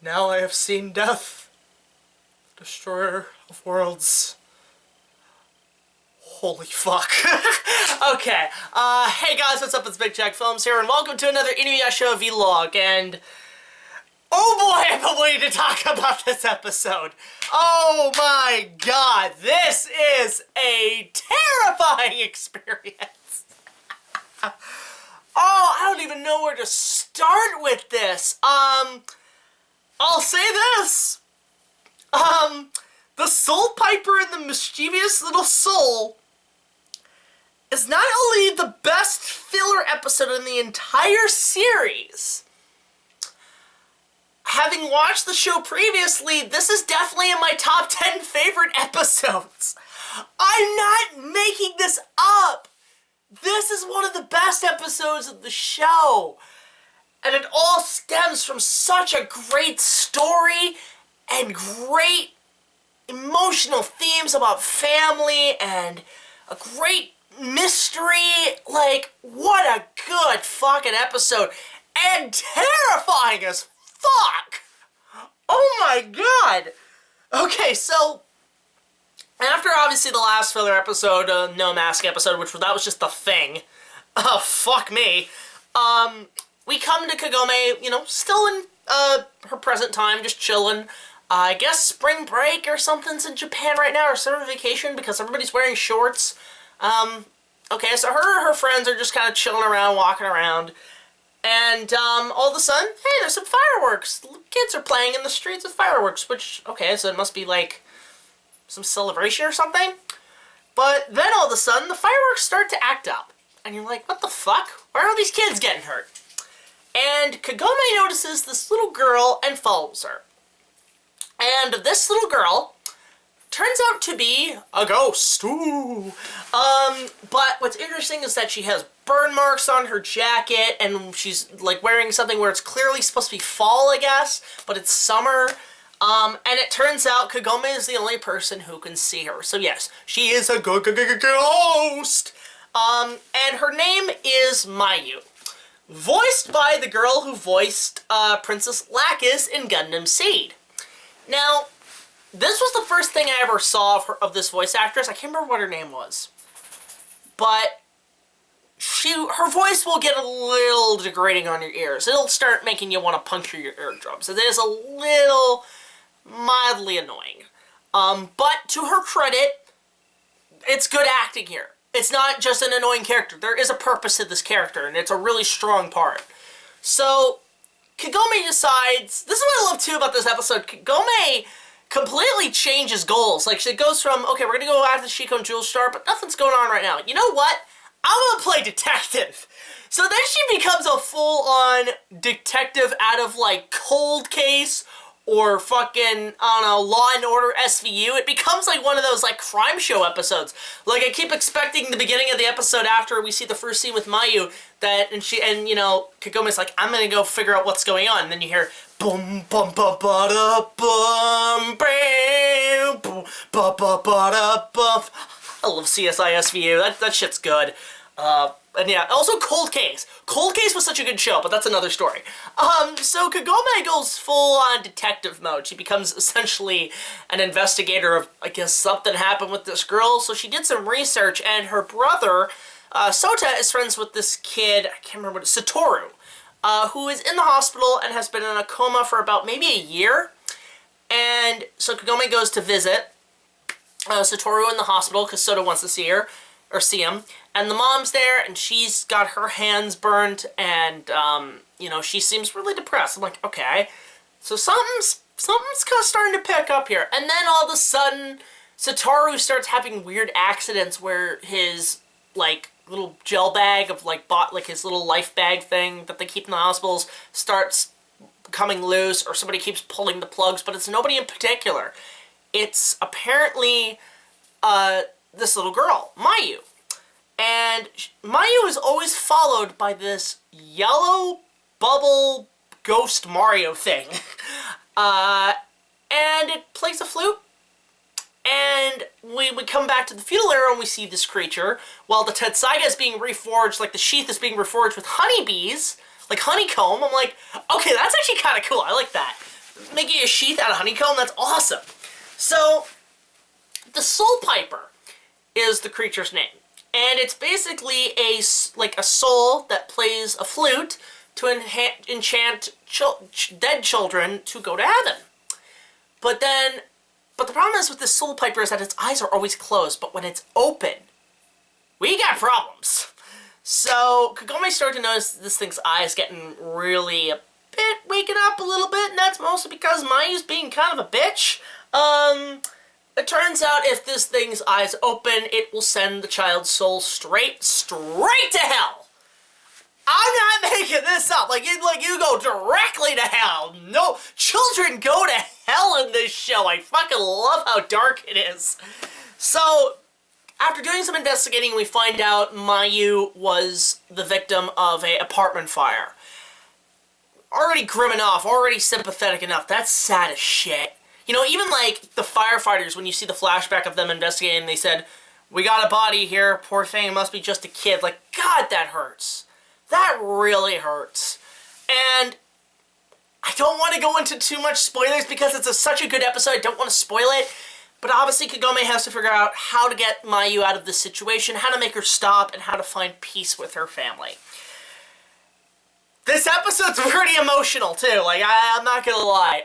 Now I have seen death, destroyer of worlds. Holy fuck. Okay, hey guys, what's up? It's BigJackFilms here, and welcome to another InuYasha vlog, and oh boy, I'm waiting to talk about this episode. Oh my god, this is a terrifying experience. Oh, I don't even know where to start with this. I'll say this. The Soul Piper and the Mischievous Little Soul is not only the best filler episode in the entire series. Having watched the show previously, this is definitely in my top 10 favorite episodes. I'm not making this up. This is one of the best episodes of the show. And it all stems from such a great story and great emotional themes about family and a great mystery. Like, what a good fucking episode. And terrifying as fuck. Oh my god. Okay, so after obviously the last filler episode, No Mask episode, that was just the thing. Oh, fuck me. We come to Kagome, you know, still in her present time, just chilling. I guess spring break or something's in Japan right now, or summer vacation, because everybody's wearing shorts. Okay, so her and her friends are just kind of chilling around, walking around. And, all of a sudden, hey, there's some fireworks. Kids are playing in the streets with fireworks, which, okay, so it must be, like, some celebration or something. But then all of a sudden, the fireworks start to act up. And you're like, what the fuck? Why are all these kids getting hurt? And Kagome notices this little girl and follows her. And this little girl turns out to be a ghost. Ooh. But what's interesting is that she has burn marks on her jacket, and she's like wearing something where it's clearly supposed to be fall, I guess, but it's summer. And it turns out Kagome is the only person who can see her. So yes, she is a ghost. And her name is Mayu, voiced by the girl who voiced Princess Lacus in Gundam Seed. Now, this was the first thing I ever saw of this voice actress. I can't remember what her name was. But her voice will get a little degrading on your ears. It'll start making you want to puncture your eardrums. It is a little mildly annoying. But to her credit, it's good acting here. It's not just an annoying character. There is a purpose to this character, and it's a really strong part. So Kagome decides, this is what I love too about this episode, Kagome completely changes goals. Like, she goes from, okay, we're gonna go after the Shiko and Jewel Star, but nothing's going on right now. You know what? I'm gonna play detective. So then she becomes a full-on detective out of, like, Cold Case or fucking, I don't know, Law and Order SVU. It becomes like one of those, like, crime show episodes. Like, I keep expecting the beginning of the episode after we see the first scene with Mayu, and you know, Kagome's like, I'm gonna go figure out what's going on, and then you hear, boom, bum, ba, ba, da, bum, bam, boom, ba, ba, ba, da, bum. I love CSI SVU. That shit's good. And yeah, also Cold Case. Cold Case was such a good show, but that's another story. So Kagome goes full-on detective mode. She becomes essentially an investigator of, I guess, something happened with this girl. So she did some research, and her brother, Sota, is friends with this kid, I can't remember what it is, Satoru, who is in the hospital and has been in a coma for about maybe a year. And so Kagome goes to visit Satoru in the hospital because Sota wants to see her, or see him, and the mom's there, and she's got her hands burnt, and, you know, she seems really depressed. I'm like, okay, so something's kind of starting to pick up here. And then all of a sudden, Satoru starts having weird accidents where his, like, little gel bag of, like, his little life bag thing that they keep in the hospitals starts becoming loose, or somebody keeps pulling the plugs, but it's nobody in particular. It's apparently, this little girl, Mayu. And Mayu is always followed by this yellow bubble ghost Mario thing. And it plays a flute. And we come back to the feudal era and we see this creature. While the Tetsaiga is being reforged, like the sheath is being reforged with honeybees, like honeycomb. I'm like, okay, that's actually kind of cool. I like that. making a sheath out of honeycomb. That's awesome. So, the Soul Piper is the creature's name. And it's basically a soul that plays a flute to enchant dead children to go to heaven. But the problem is with this Soul Piper is that its eyes are always closed, but when it's open, we got problems. So, Kagome started to notice this thing's eyes getting really a bit, waking up a little bit, and that's mostly because Mayu's being kind of a bitch. It turns out if this thing's eyes open, it will send the child's soul straight to hell. I'm not making this up. Like you go directly to hell. No, children go to hell in this show. I fucking love how dark it is. So, after doing some investigating, we find out Mayu was the victim of an apartment fire. Already grim enough, already sympathetic enough. That's sad as shit. You know, even like the firefighters, when you see the flashback of them investigating, they said, "We got a body here, poor thing, it must be just a kid." Like, God, that hurts. That really hurts. And I don't want to go into too much spoilers because it's such a good episode, I don't want to spoil it. But obviously Kagome has to figure out how to get Mayu out of this situation, how to make her stop, and how to find peace with her family. This episode's pretty emotional, too. Like, I'm not gonna lie.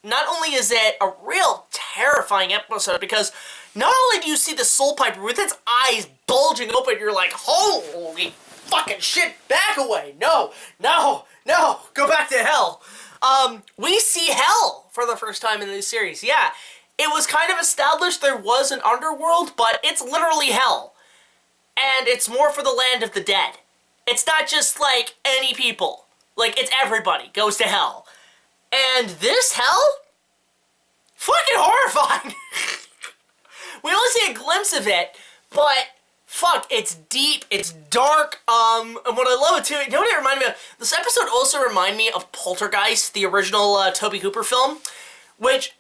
Not only is it a real terrifying episode, because not only do you see the Soul Piper with its eyes bulging open, you're like, holy fucking shit, back away. No, no, no, go back to hell. We see hell for the first time in this series. Yeah, it was kind of established there was an underworld, but it's literally hell. And it's more for the land of the dead. It's not just, like, any people. Like, it's everybody goes to hell. And this hell? Fucking horrifying! We only see a glimpse of it, but fuck, it's deep, it's dark, and what I love it too, you know what it reminded me of? This episode also reminded me of Poltergeist, the original Tobe Hooper film, which,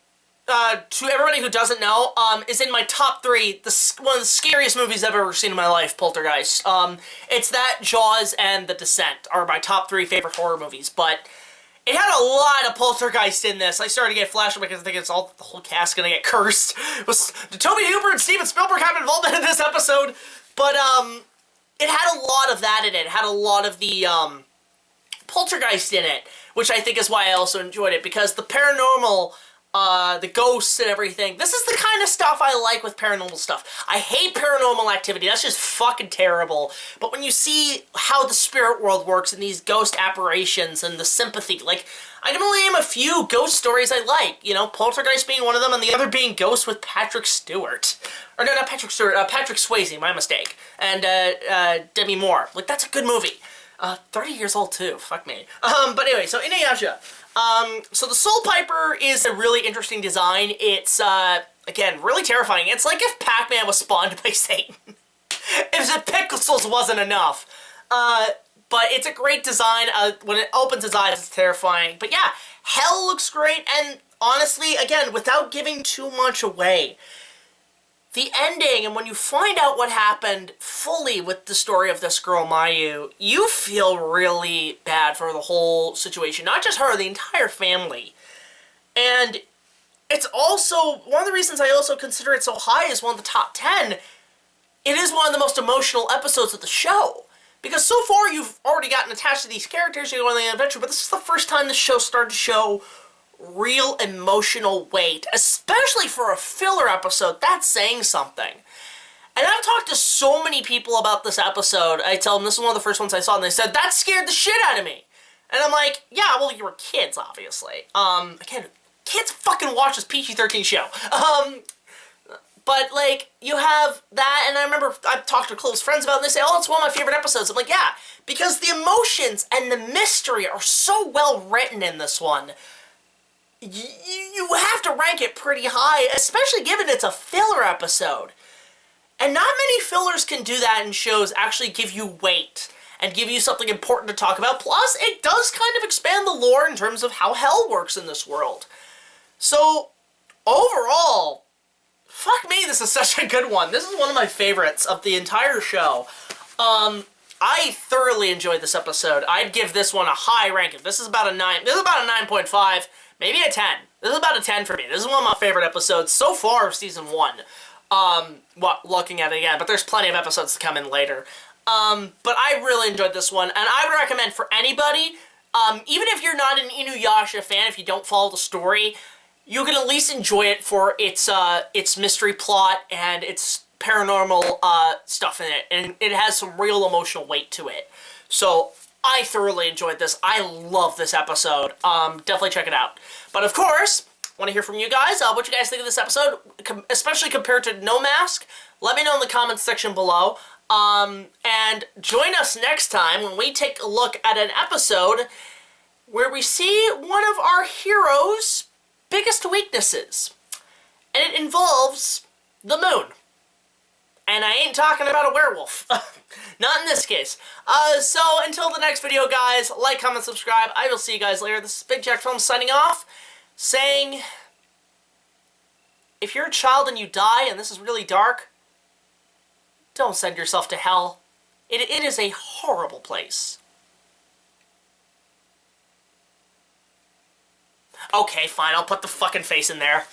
to everybody who doesn't know, is in my top 3, one of the scariest movies I've ever seen in my life, Poltergeist. It's that, Jaws, and The Descent are my top 3 favorite horror movies, but it had a lot of Poltergeist in this. I started to get flashbacks because I think it's all, the whole cast gonna get cursed. Did Tobe Hooper and Steven Spielberg have involvement in this episode? But, it had a lot of that in it. It had a lot of the, Poltergeist in it, which I think is why I also enjoyed it, because the paranormal, the ghosts and everything, this is the kind of stuff I like with paranormal stuff. I hate Paranormal Activity, that's just fucking terrible. But when you see how the spirit world works and these ghost apparitions and the sympathy, like, I can only name a few ghost stories I like. You know, Poltergeist being one of them, and the other being Ghost with Patrick Stewart. Or no, not Patrick Stewart, Patrick Swayze, my mistake. And, Demi Moore. Like, that's a good movie. 30 years old too, fuck me. But anyway, so InuYasha. So the Soul Piper is a really interesting design. It's, again, really terrifying. It's like if Pac-Man was spawned by Satan. If the pixels wasn't enough. But it's a great design. When it opens its eyes, it's terrifying. But yeah, hell looks great, and honestly, again, without giving too much away, the ending, and when you find out what happened fully with the story of this girl, Mayu, you feel really bad for the whole situation. Not just her, the entire family. And it's also, one of the reasons I also consider it so high as one of the top 10, it is one of the most emotional episodes of the show. Because so far you've already gotten attached to these characters, you go on the adventure, but this is the first time the show started to show real emotional weight, especially for a filler episode. That's saying something. And I've talked to so many people about this episode. I tell them this is one of the first ones I saw, and they said, that scared the shit out of me. And I'm like, yeah, well, you were kids, obviously. Again, kids fucking watch this PG-13 show. But, like, you have that, and I remember I've talked to close friends about it, and they say, oh, it's one of my favorite episodes. I'm like, yeah, because the emotions and the mystery are so well written in this one. You have to rank it pretty high, especially given it's a filler episode. And not many fillers can do that in shows, actually give you weight and give you something important to talk about. Plus, it does kind of expand the lore in terms of how hell works in this world. So, overall, fuck me, this is such a good one. This is one of my favorites of the entire show. I thoroughly enjoyed this episode. I'd give this one a high ranking. This is about a 9. This is about a 9.5. Maybe a 10. This is about a 10 for me. This is one of my favorite episodes so far of season 1. Looking at it again, but there's plenty of episodes to come in later. But I really enjoyed this one, and I would recommend for anybody, even if you're not an InuYasha fan, if you don't follow the story, you can at least enjoy it for its mystery plot and its paranormal stuff in it, and it has some real emotional weight to it. So I thoroughly enjoyed this. I love this episode. Definitely check it out. But of course, want to hear from you guys. What you guys think of this episode, especially compared to No Mask. Let me know in the comments section below. And join us next time when we take a look at an episode where we see one of our heroes' biggest weaknesses. And it involves the moon. And I ain't talking about a werewolf. Not in this case. So until the next video, guys, like, comment, subscribe. I will see you guys later. This is BigJackFilms signing off, saying, if you're a child and you die and this is really dark, don't send yourself to hell. It is a horrible place. Okay, fine, I'll put the fucking face in there.